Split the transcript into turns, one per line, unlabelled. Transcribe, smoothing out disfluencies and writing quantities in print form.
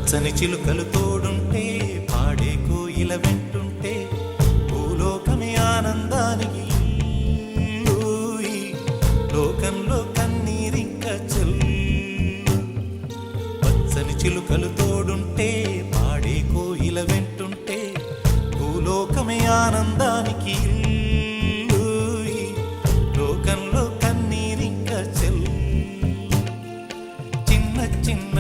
పచ్చని చిలుకలు తోడుంటే పాడే కోయిల వెంటుంటే భూలోకమే ఆనందానికి లోకంలో కన్నీరింక చెల్లు. పచ్చని చిలుకలు తోడుంటే పాడే కోయిల వెంటుంటే భూలోకమే ఆనందానికి లోకంలో కన్నీరింక చెల్లు. చిన్న చిన్న